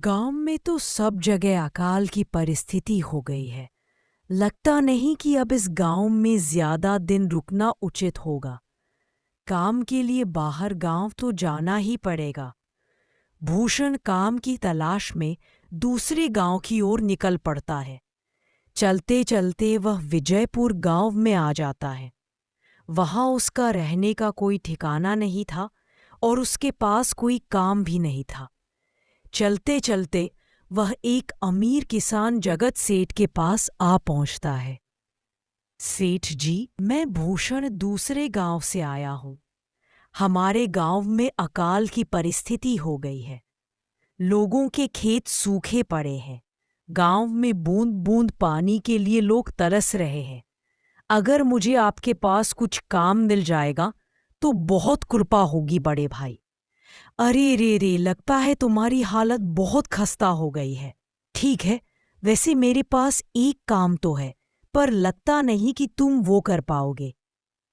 गांव में तो सब जगह अकाल की परिस्थिति हो गई है। लगता नहीं कि अब इस गांव में ज्यादा दिन रुकना उचित होगा। काम के लिए बाहर गांव तो जाना ही पड़ेगा। भूषण काम की तलाश में दूसरे गांव की ओर निकल पड़ता है। चलते चलते वह विजयपुर गांव में आ जाता है। वहां उसका रहने का कोई ठिकाना नहीं था और उसके पास कोई काम भी नहीं था। चलते चलते वह एक अमीर किसान जगत सेठ के पास आ पहुंचता है। सेठ जी, मैं भूषण दूसरे गांव से आया हूं। हमारे गांव में अकाल की परिस्थिति हो गई है। लोगों के खेत सूखे पड़े हैं। गांव में बूंद बूंद पानी के लिए लोग तरस रहे हैं। अगर मुझे आपके पास कुछ काम मिल जाएगा तो बहुत कृपा होगी बड़े भाई। अरे रे रे, लगता है तुम्हारी हालत बहुत खस्ता हो गई है। ठीक है, वैसे मेरे पास एक काम तो है, पर लगता नहीं कि तुम वो कर पाओगे।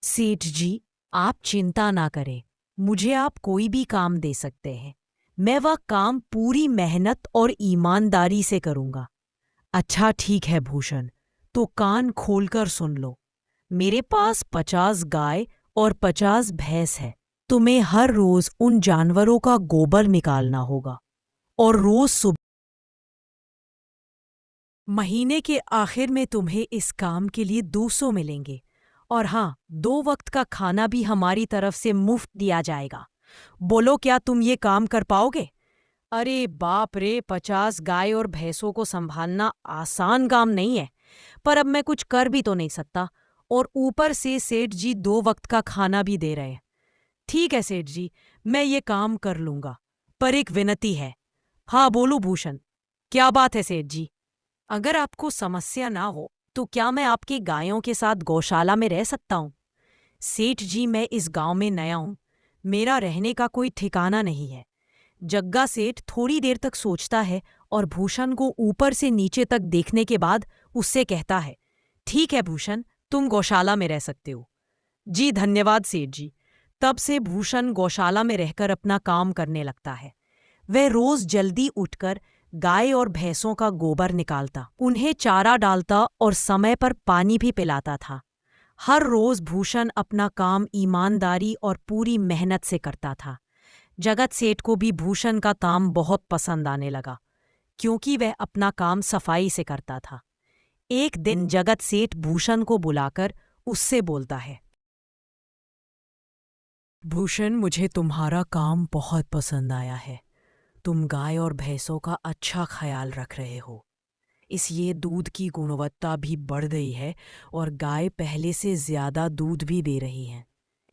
सेठ जी, आप चिंता ना करें। मुझे आप कोई भी काम दे सकते हैं। मैं वह काम पूरी मेहनत और ईमानदारी से करूंगा। अच्छा ठीक है भूषण, तो कान खोलकर सुन लो। मेरे पास 50 गाय और 50 भैंस है। तुम्हें हर रोज उन जानवरों का गोबर निकालना होगा और रोज सुबह महीने के आखिर में तुम्हें इस काम के लिए 200 मिलेंगे। और हाँ, 2 वक्त का खाना भी हमारी तरफ से मुफ्त दिया जाएगा। बोलो, क्या तुम ये काम कर पाओगे? अरे बाप रे, 50 गाय और भैंसों को संभालना आसान काम नहीं है। पर अब मैं कुछ कर भी तो नहीं सकता, और ऊपर से सेठ जी 2 वक्त का खाना भी दे रहे हैं। ठीक है सेठ जी, मैं ये काम कर लूंगा, पर एक विनती है। हाँ बोलो भूषण, क्या बात है सेठ जी? अगर आपको समस्या ना हो तो क्या मैं आपकी गायों के साथ गौशाला में रह सकता हूँ? सेठ जी, मैं इस गांव में नया हूँ। मेरा रहने का कोई ठिकाना नहीं है। जग्गा सेठ थोड़ी देर तक सोचता है और भूषण को ऊपर से नीचे तक देखने के बाद उससे कहता है, ठीक है भूषण, तुम गौशाला में रह सकते हो। जी धन्यवाद सेठ जी। तब से भूषण गौशाला में रहकर अपना काम करने लगता है। वह रोज जल्दी उठकर गाय और भैंसों का गोबर निकालता, उन्हें चारा डालता और समय पर पानी भी पिलाता था। हर रोज भूषण अपना काम ईमानदारी और पूरी मेहनत से करता था। जगत सेठ को भी भूषण का काम बहुत पसंद आने लगा, क्योंकि वह अपना काम सफाई से करता था। एक दिन जगत सेठ भूषण को बुलाकर उससे बोलता है, भूषण, मुझे तुम्हारा काम बहुत पसंद आया है। तुम गाय और भैंसों का अच्छा ख्याल रख रहे हो। इसलिए दूध की गुणवत्ता भी बढ़ गई है और गाय पहले से ज्यादा दूध भी दे रही हैं।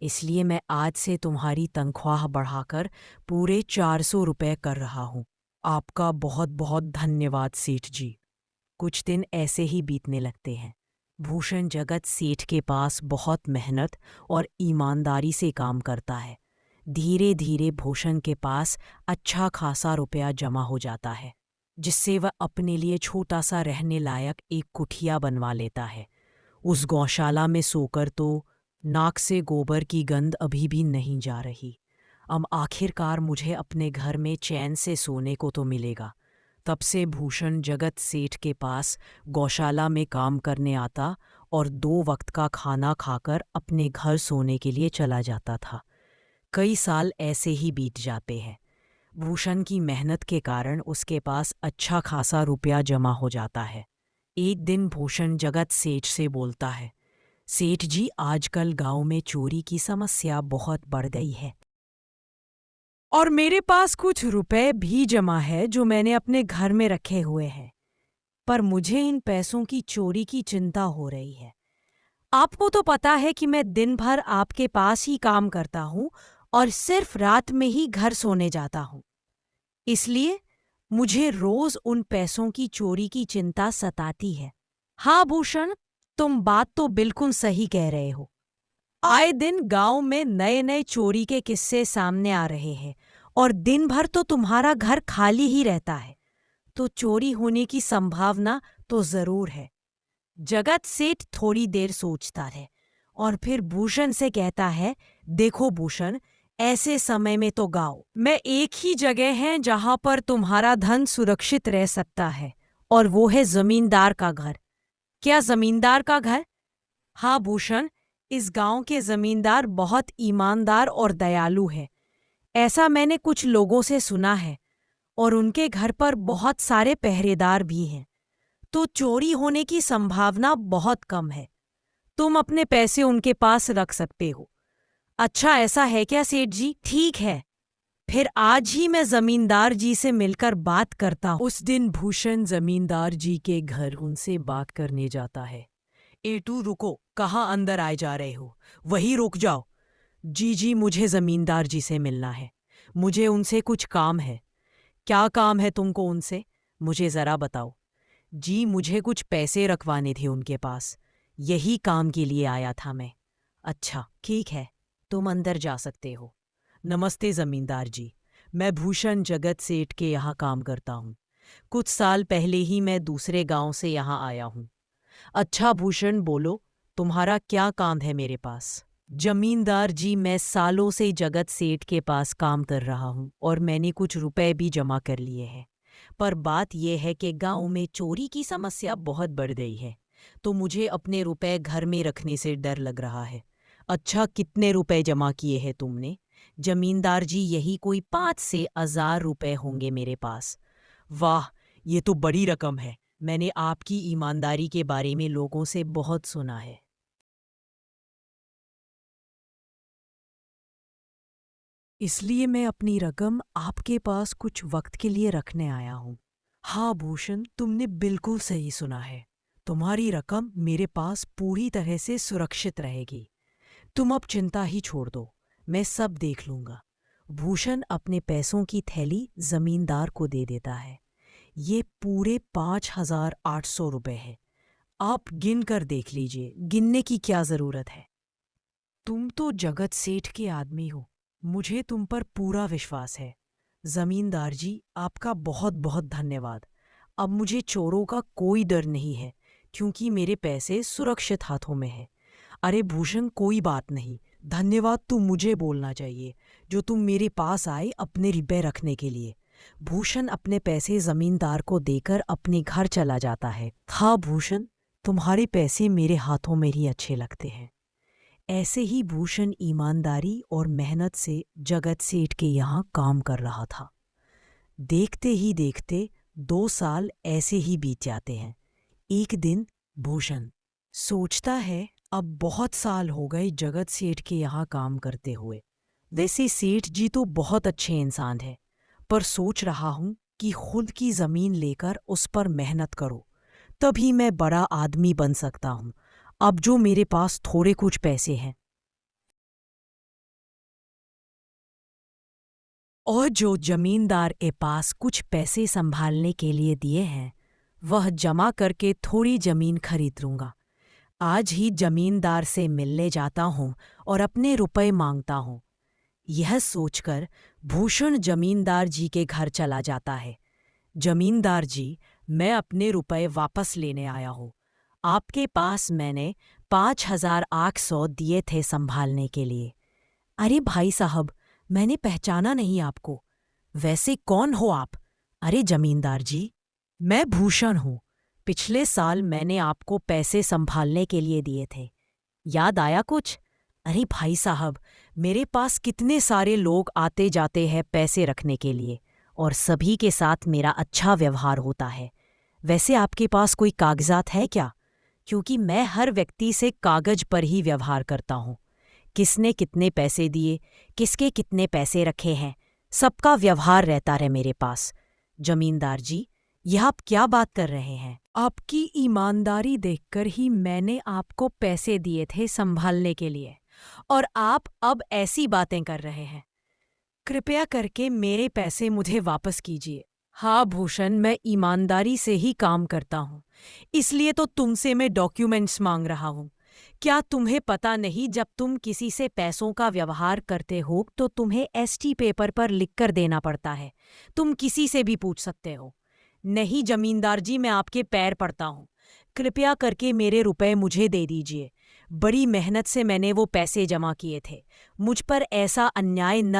इसलिए मैं आज से तुम्हारी तनख्वाह बढ़ाकर पूरे 400 रुपए कर रहा हूँ। आपका बहुत बहुत धन्यवाद सेठ जी। कुछ दिन ऐसे ही बीतने लगते हैं। भूषण जगत सेठ के पास बहुत मेहनत और ईमानदारी से काम करता है। धीरे धीरे भूषण के पास अच्छा खासा रुपया जमा हो जाता है, जिससे वह अपने लिए छोटा सा रहने लायक एक कुठिया बनवा लेता है। उस गौशाला में सोकर तो नाक से गोबर की गंध अभी भी नहीं जा रही। अब आखिरकार मुझे अपने घर में चैन से सोने को तो मिलेगा। तब से भूषण जगत सेठ के पास गौशाला में काम करने आता और 2 वक्त का खाना खाकर अपने घर सोने के लिए चला जाता था। कई साल ऐसे ही बीत जाते हैं। भूषण की मेहनत के कारण उसके पास अच्छा खासा रुपया जमा हो जाता है। एक दिन भूषण जगत सेठ से बोलता है, सेठ जी, आजकल गांव में चोरी की समस्या बहुत बढ़ गई है और मेरे पास कुछ रुपए भी जमा है जो मैंने अपने घर में रखे हुए हैं, पर मुझे इन पैसों की चोरी की चिंता हो रही है। आपको तो पता है कि मैं दिन भर आपके पास ही काम करता हूँ और सिर्फ रात में ही घर सोने जाता हूँ। इसलिए मुझे रोज उन पैसों की चोरी की चिंता सताती है। हाँ भूषण, तुम बात तो बिल्कुल सही कह रहे हो। आए दिन गांव में नए नए चोरी के किस्से सामने आ रहे हैं और दिन भर तो तुम्हारा घर खाली ही रहता है, तो चोरी होने की संभावना तो जरूर है। जगत सेठ थोड़ी देर सोचता है और फिर भूषण से कहता है, देखो भूषण, ऐसे समय में तो गाओ। मैं एक ही जगह है जहां पर तुम्हारा धन सुरक्षित रह सकता है, और वो है जमींदार का घर। क्या जमींदार का घर? हाँ भूषण, इस गांव के जमींदार बहुत ईमानदार और दयालु है। ऐसा मैंने कुछ लोगों से सुना है, और उनके घर पर बहुत सारे पहरेदार भी हैं, तो चोरी होने की संभावना बहुत कम है। तुम अपने पैसे उनके पास रख सकते हो। अच्छा, ऐसा है क्या सेठ जी? ठीक है, फिर आज ही मैं जमींदार जी से मिलकर बात करता हूँ। उस दिन भूषण जमींदार जी के घर उनसे बात करने जाता है। एटू रुको, कहाँ अंदर आए जा रहे हो? वहीं रुक जाओ। जी जी, मुझे जमींदार जी से मिलना है। मुझे उनसे कुछ काम है। क्या काम है तुमको उनसे? मुझे जरा बताओ। जी, मुझे कुछ पैसे रखवाने थे उनके पास, यही काम के लिए आया था मैं। अच्छा ठीक है, तुम अंदर जा सकते हो। नमस्ते जमींदार जी, मैं भूषण जगत सेठ के यहाँ काम करता हूँ। कुछ साल पहले ही मैं दूसरे गांव से यहाँ आया हूँ। अच्छा भूषण, बोलो, तुम्हारा क्या काम है मेरे पास? जमींदार जी, मैं सालों से जगत सेठ के पास काम कर रहा हूँ और मैंने कुछ रुपए भी जमा कर लिए हैं। पर बात यह है कि गांव में चोरी की समस्या बहुत बढ़ गई है, तो मुझे अपने रुपए घर में रखने से डर लग रहा है। अच्छा, कितने रुपए जमा किए हैं तुमने? जमींदार जी, यही कोई 5 से 1000 रुपए होंगे मेरे पास। वाह, ये तो बड़ी रकम है। मैंने आपकी ईमानदारी के बारे में लोगों से बहुत सुना है। इसलिए मैं अपनी रकम आपके पास कुछ वक्त के लिए रखने आया हूँ। हाँ भूषण, तुमने बिल्कुल सही सुना है। तुम्हारी रकम मेरे पास पूरी तरह से सुरक्षित रहेगी। तुम अब चिंता ही छोड़ दो, मैं सब देख लूंगा। भूषण अपने पैसों की थैली जमींदार को दे देता है। ये पूरे 5800 रुपये है। आप गिन कर देख लीजिए, गिनने की क्या जरूरत है। तुम तो जगत सेठ के आदमी हो, मुझे तुम पर पूरा विश्वास है। जमींदार जी, आपका बहुत बहुत धन्यवाद। अब मुझे चोरों का कोई डर नहीं है, क्योंकि मेरे पैसे सुरक्षित हाथों में हैं। अरे भूषण, कोई बात नहीं, धन्यवाद तो मुझे बोलना चाहिए, जो तुम मेरे पास आए अपने रुपए रखने के लिए। भूषण अपने पैसे जमींदार को देकर अपने घर चला जाता है। हाँ भूषण, तुम्हारे पैसे मेरे हाथों में ही अच्छे लगते हैं। ऐसे ही भूषण ईमानदारी और मेहनत से जगत सेठ के यहाँ काम कर रहा था। देखते ही देखते 2 साल ऐसे ही बीत जाते हैं। एक दिन भूषण सोचता है, अब बहुत साल हो गए जगत सेठ के यहाँ काम करते हुए। वैसे सेठ जी तो बहुत अच्छे इंसान है, पर सोच रहा हूँ कि खुद की जमीन लेकर उस पर मेहनत करो, तभी मैं बड़ा आदमी बन सकता हूँ, अब जो मेरे पास थोड़े कुछ पैसे हैं। और जो जमींदार के पास कुछ पैसे संभालने के लिए दिए हैं, वह जमा करके थोड़ी जमीन खरीद लूंगा। आज ही जमींदार से मिलने जाता हूँ और अपने रुपए मांगता हूँ। यह सोचकर भूषण जमींदार जी के घर चला जाता है। जमींदार जी, मैं अपने रुपए वापस लेने आया हूँ। आपके पास मैंने 5800 दिए थे संभालने के लिए। अरे भाई साहब, मैंने पहचाना नहीं आपको। वैसे कौन हो आप? अरे जमींदार जी, मैं भूषण हूँ। पिछले साल मैंने आपको पैसे संभालने के लिए दिए थे, याद आया कुछ? अरे भाई साहब, मेरे पास कितने सारे लोग आते जाते हैं पैसे रखने के लिए, और सभी के साथ मेरा अच्छा व्यवहार होता है। वैसे आपके पास कोई कागजात है क्या? क्योंकि मैं हर व्यक्ति से कागज पर ही व्यवहार करता हूँ। किसने कितने पैसे दिए, किसके कितने पैसे रखे हैं, सबका व्यवहार रहता है मेरे पास। जमींदार जी, यह आप क्या बात कर रहे हैं? आपकी ईमानदारी देखकर ही मैंने आपको पैसे दिए थे संभालने के लिए, और आप अब ऐसी बातें कर रहे हैं। कृपया करके मेरे पैसे मुझे वापस कीजिए। हाँ भूषण, मैं ईमानदारी से ही काम करता हूँ, इसलिए तो तुमसे मैं डॉक्यूमेंट्स मांग रहा हूँ। क्या तुम्हें पता नहीं, जब तुम किसी से पैसों का व्यवहार करते हो तो तुम्हें एसटी पेपर पर लिखकर देना पड़ता है। तुम किसी से भी पूछ सकते हो। नहीं जमींदार जी, मैं आपके पैर पड़ता हूँ, कृपया करके मेरे रुपए मुझे दे दीजिए। बड़ी मेहनत से मैंने वो पैसे जमा किए थे। मुझ पर ऐसा अन्याय न